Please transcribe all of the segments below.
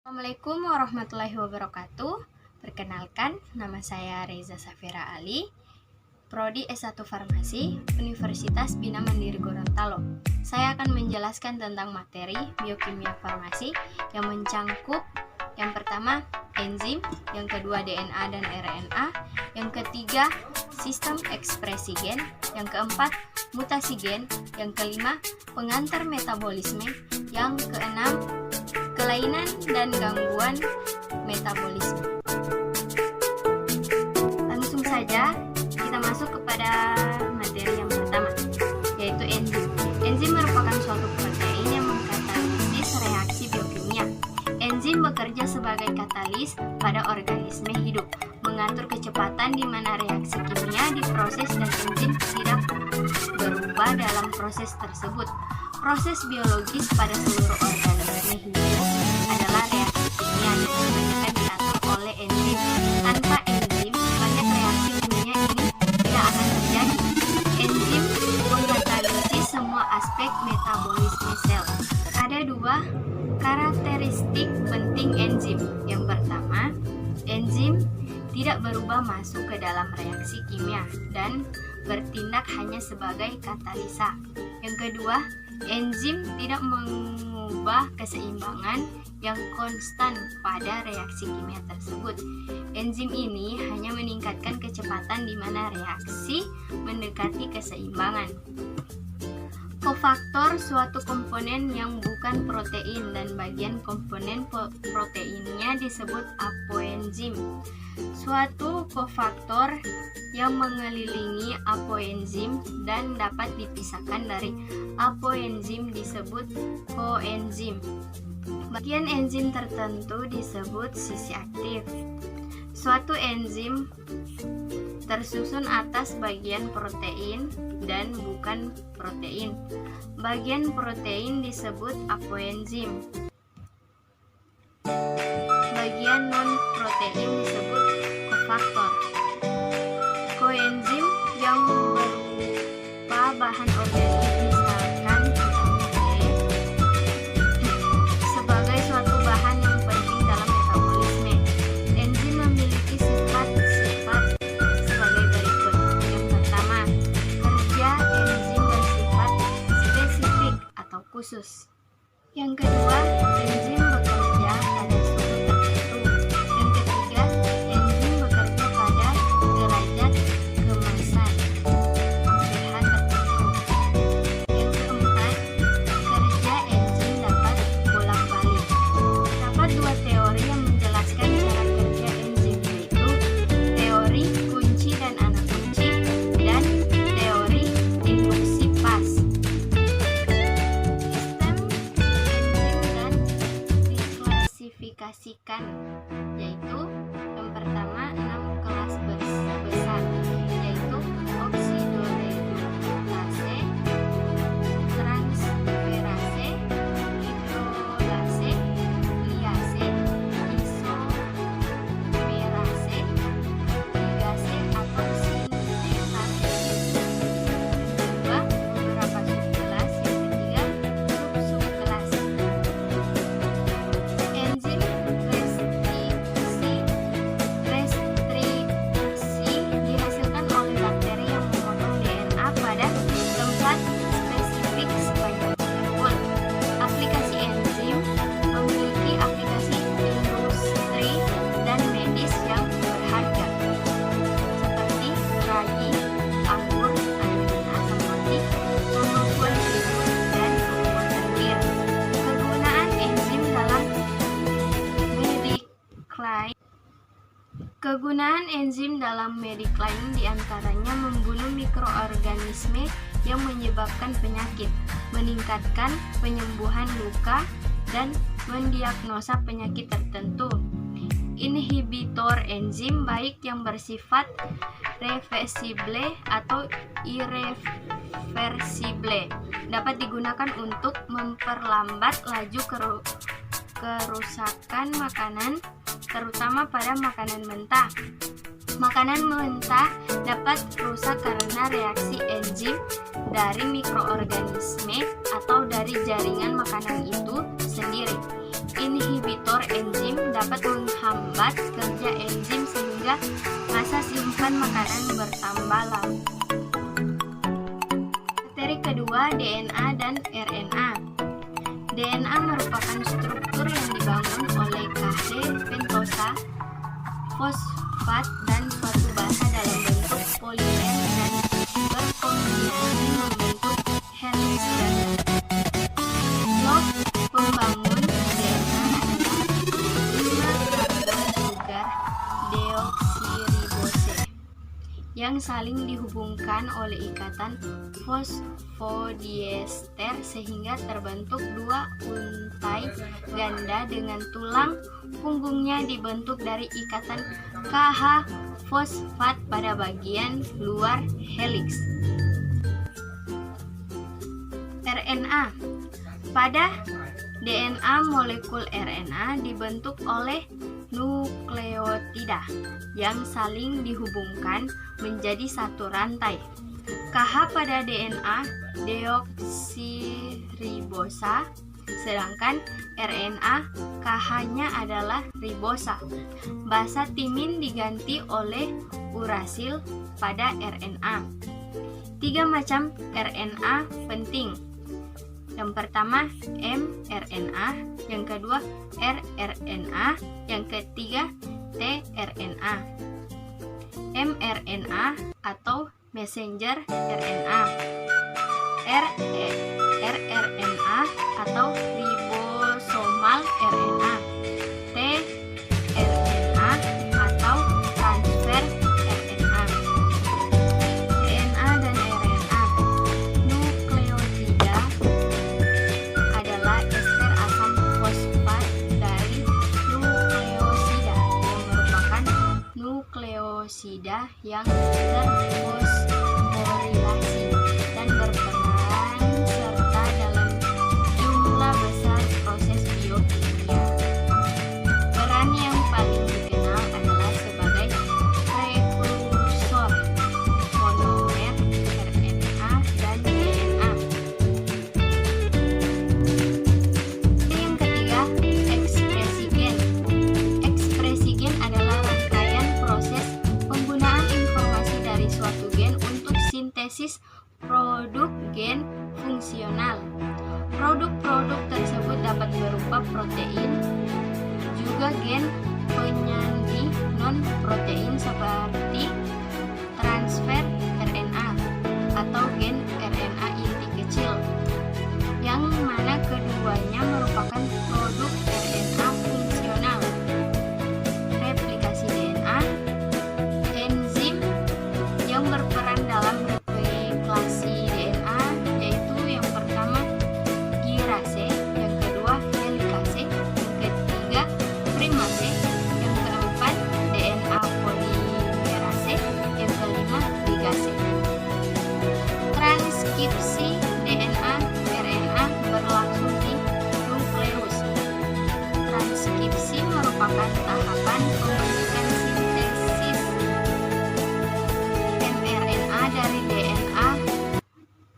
Assalamualaikum warahmatullahi wabarakatuh. Perkenalkan, nama saya Reza Safira Ali, Prodi S1 Farmasi, Universitas Bina Mandiri Gorontalo. Saya akan menjelaskan tentang materi biokimia farmasi yang mencangkup yang pertama enzim, yang kedua DNA dan RNA, yang ketiga sistem ekspresi gen, yang keempat mutasi gen, yang kelima pengantar metabolisme, yang keenam kelainan dan gangguan metabolisme. Langsung saja kita masuk kepada materi yang pertama, yaitu enzim. Enzim merupakan suatu protein yang mengkatalisis reaksi biokimia. Enzim bekerja sebagai katalis pada organisme hidup, mengatur kecepatan di mana reaksi kimia diproses dan enzim tidak berubah dalam proses tersebut. Proses biologis pada seluruh organisme hidup adalah reaksi kimia yang kebanyakan diatur oleh enzim. Tanpa enzim, banyak reaksi kimia ini tidak akan terjadi. Enzim mengkatalisis semua aspek metabolisme sel. Ada dua karakteristik penting enzim. Yang pertama, enzim tidak berubah masuk ke dalam reaksi kimia dan bertindak hanya sebagai katalisa. Yang kedua, enzim tidak mengubah keseimbangan yang konstan pada reaksi kimia tersebut. Enzim ini hanya meningkatkan kecepatan di mana reaksi mendekati keseimbangan. Kofaktor suatu komponen yang bukan protein dan bagian komponen proteinnya disebut apoenzim. Suatu kofaktor yang mengelilingi apoenzim dan dapat dipisahkan dari apoenzim disebut koenzim. Bagian enzim tertentu disebut sisi aktif. Suatu enzim tersusun atas bagian protein dan bukan protein. Bagian protein disebut apoenzim. Bagian non-protein disebut kofaktor. Koenzim yang berupa bahan organik misalkan vitamin D sebagai suatu bahan yang penting dalam metabolisme. Enzim memiliki sifat-sifat sebagai berikut. Yang pertama, kerja enzim bersifat spesifik atau khusus. Yang kedua, enzim bekerja pada suhu tertentu. Yang ketiga, enzim bekerja pada derajat kemasan pH tertentu. Yang keempat, kerja enzim dapat bolak-balik. Terdapat dua teori yang menjelaskan cara kerja enzim, yaitu teori kunci dan anak kunci dan teori induksi pas. Diklasifikasikan, yaitu yang pertama 6 kelas besar, yaitu oksidoreduktase, transferase, hidrolase, liase, isomerase, ligase atau sintetase. Kedua, beberapa subkelas. Yang ketiga, subkelas. Enzim restriksi dihasilkan oleh bakteri yang memotong DNA pada tempat spesifik sebanyak molekul. Aplikasi enzim memiliki aplikasi industri dan medis yang berharga, seperti ragi, anggur, kandungan asam latik, kemampuan tidur, dan kemampuan terkir. Kegunaan enzim dalam Kegunaan enzim dalam medicline diantaranya membunuh mikroorganisme yang menyebabkan penyakit, meningkatkan penyembuhan luka, dan mendiagnosa penyakit tertentu. Inhibitor enzim baik yang bersifat reversible atau irreversible dapat digunakan untuk memperlambat laju kerusakan makanan, terutama pada makanan mentah. Makanan mentah dapat rusak karena reaksi enzim dari mikroorganisme atau dari jaringan makanan itu sendiri. inhibitor enzim dapat menghambat kerja enzim sehingga masa simpan makanan bertambah lama. Materi kedua, DNA dan RNA. DNA merupakan struktur yang dibangun oleh KH pentosa, fosfat, dan suatu basa dalam bentuk polimer dan berkombinasi membentuk heliks ganda. Blok pembangun DNA adalah 5 karbon sugar deoksiribose yang saling dihubungkan oleh ikatan fosfodiester sehingga terbentuk 2 untai ganda dengan tulang punggungnya dibentuk dari ikatan KH fosfat pada bagian luar heliks. RNA. Pada DNA, molekul RNA dibentuk oleh nukleotida yang saling dihubungkan menjadi satu rantai. KH pada DNA deoksiribosa, sedangkan RNA KH-nya adalah ribosa. Basa timin diganti oleh urasil pada RNA. 3 macam RNA penting. Yang pertama mRNA, yang kedua rRNA, yang ketiga tRNA. mRNA atau messenger RNA, rRNA atau ribosomal RNA, tRNA atau transfer RNA. DNA dan RNA. Nukleotida adalah ester asam fosfat dari nukleosida yang merupakan nukleosida yang terfosforilasi dan berperan serta dalam jumlah besar proses biokimia. Peran yang paling dikenal adalah sebagai prekursor monomer RNA dan DNA. Yang ketiga, ekspresi gen. Ekspresi gen adalah rangkaian proses penggunaan informasi dari suatu gen untuk sintesis produk gen fungsional. Produk-produk tersebut dapat berupa protein, juga gen penyandi non-protein seperti transfer RNA atau gen RNA inti kecil, yang mana keduanya merupakan produk RNA fungsional. Replikasi DNA. Enzim yang berperan dalam replikasi DNA yaitu yang pertama girase, yang kedua helikase, yang ketiga primase, yang keempat DNA polimerase, yang kelima ligase. Transkripsi DNA RNA berlangsung di nukleus. Transkripsi merupakan tahapan pembentukan sintesis mRNA dari DNA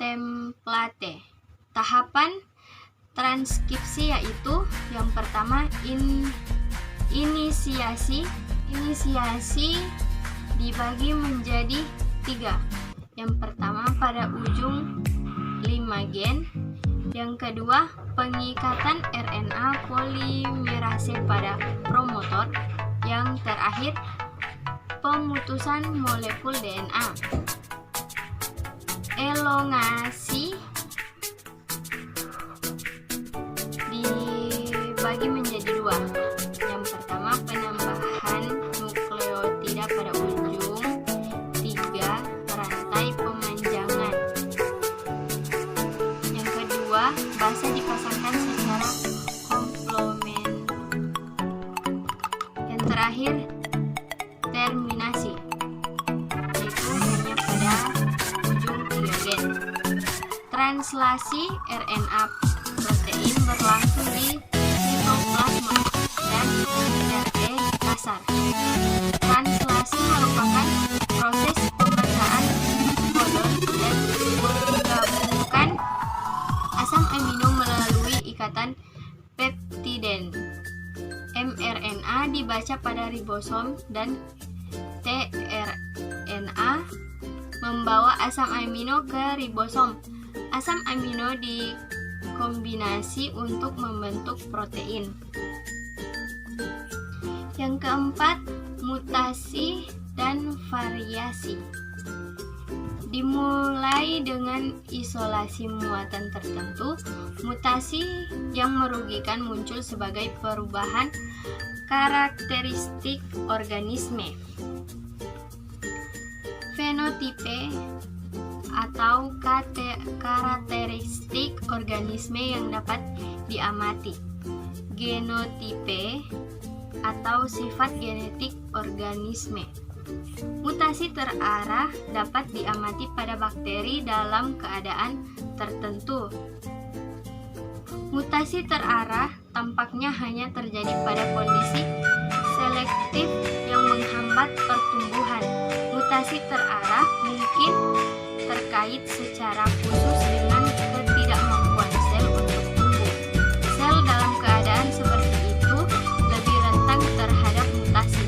template. Tahapan transkripsi yaitu yang pertama inisiasi. Inisiasi dibagi menjadi 3. Yang pertama pada ujung 5 gen, yang kedua pengikatan RNA polimerase pada promotor, yang terakhir pemutusan molekul DNA. Elongasi dibagi menjadi 2. Yang pertama penambahan nukleotida pada ujung 3 rantai pemanjangan. Yang kedua basa dipasangkan secara komplement. Yang terakhir terminasi, yaitu hanya pada ujung 3 gen. Translasi RNA protein berlangsung di sitoplasma dan RT kasar. Translasi merupakan proses pembacaan kodon dan menggabungkan asam amino melalui ikatan peptiden. RNA dibaca pada ribosom dan tRNA membawa asam amino ke ribosom. Asam amino dikombinasi untuk membentuk protein. Yang keempat, mutasi dan variasi. Dimulai dengan isolasi muatan tertentu, mutasi yang merugikan muncul sebagai perubahan karakteristik organisme. Fenotipe atau karakteristik organisme yang dapat diamati. Genotipe atau sifat genetik organisme. Mutasi terarah dapat diamati pada bakteri dalam keadaan tertentu. Mutasi terarah tampaknya hanya terjadi pada kondisi selektif yang menghambat pertumbuhan. Mutasi terarah mungkin terkait secara khusus dengan ketidakmampuan sel untuk tumbuh. Sel dalam keadaan seperti itu lebih rentan terhadap mutasi.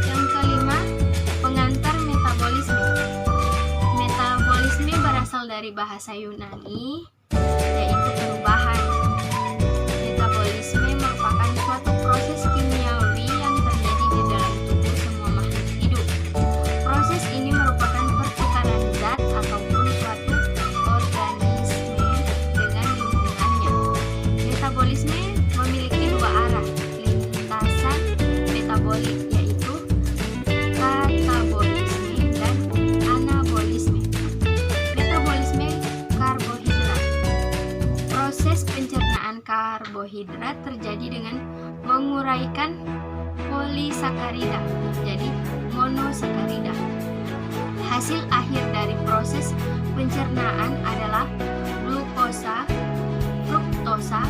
Yang kelima, pengantar metabolisme. Metabolisme berasal dari bahasa Yunani, yaitu perubahan. Metabolisme merupakan suatu proses kimiawi yang terjadi di dalam tubuh semua makhluk hidup. Proses ini merupakan pertukaran zat ataupun suatu organisme dengan lingkungannya. Metabolisme memiliki dua arah lintasan metabolik, yaitu katabolisme dan anabolisme. Metabolisme karbohidrat. Proses pencernaan karbohidrat terjadi dengan menguraikan polisakarida menjadi monosakarida. Hasil akhir dari proses pencernaan adalah glukosa, fruktosa,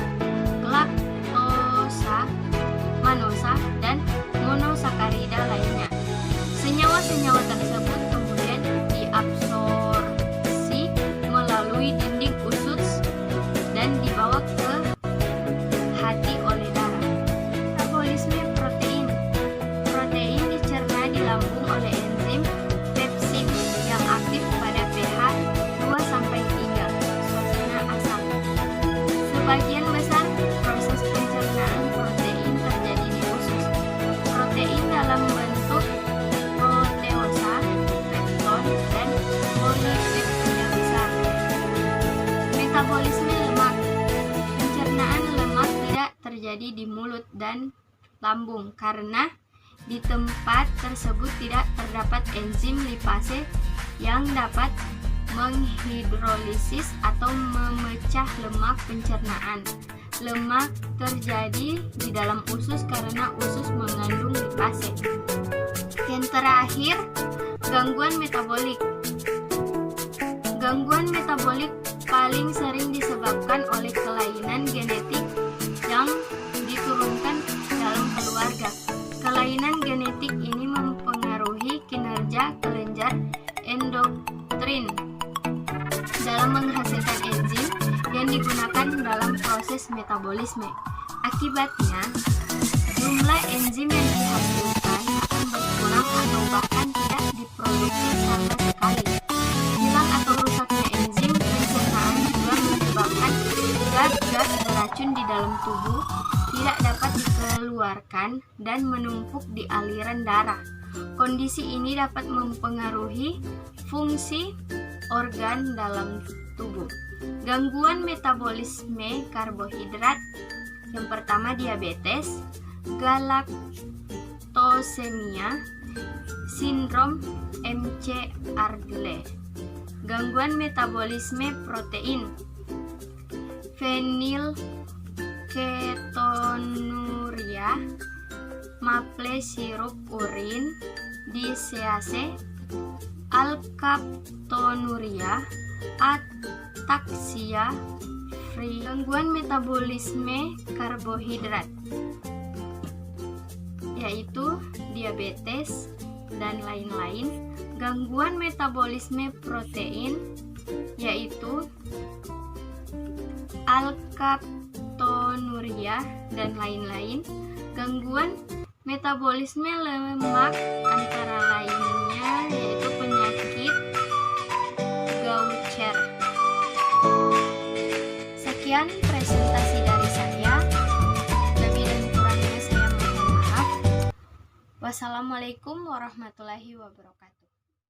laktosa, manosa, dan monosakarida lainnya. Senyawa-senyawa tersebut kemudian diabsorpsi melalui dinding usus dan dibawa ke hati oleh darah. Metabolisme protein. Protein dicerna di lambung oleh enzim pepsid yang aktif pada pH 2-3, suasana asam. Sebagian besar proses pencernaan protein terjadi di usus. Protein dalam bentuk proteosa, pepton, dan polipeptida besar. Metabolisme lemak. Pencernaan lemak tidak terjadi di mulut dan lambung karena di tempat tersebut tidak terdapat enzim lipase yang dapat menghidrolisis atau memecah lemak pencernaan. Lemak terjadi di dalam usus karena usus mengandung lipase. Yang terakhir, gangguan metabolik. Gangguan metabolik paling sering disebabkan oleh kelainan genetik yang diturunkan dalam keluarga. Kelainan genetik ini mempengaruhi kinerja kelenjar endokrin dalam menghasilkan enzim yang digunakan dalam proses metabolisme. Akibatnya, jumlah enzim yang dihasilkan akan berkurang atau bahkan tidak diproduksi sama sekali. Hilang atau rusaknya enzim pencernaan juga menyebabkan zat-zat beracun di dalam tubuh tidak dapat dikeluarkan dan menumpuk di aliran darah. Kondisi ini dapat mempengaruhi fungsi organ dalam tubuh. Gangguan metabolisme karbohidrat. Yang pertama, diabetes, galaktosemia, sindrom MC-Ardle. Gangguan metabolisme protein, fenilketonuria, maple sirup urin, disease, alkaptonuria, ataksia, free. Gangguan metabolisme karbohidrat, yaitu diabetes dan lain-lain. Gangguan metabolisme protein, yaitu alkaptonuria, proteinuria, dan lain-lain. Gangguan metabolisme lemak antara lainnya yaitu penyakit Gaucher. Sekian presentasi dari saya. Lebih dan kurangnya saya mohon maaf. Wassalamualaikum warahmatullahi wabarakatuh.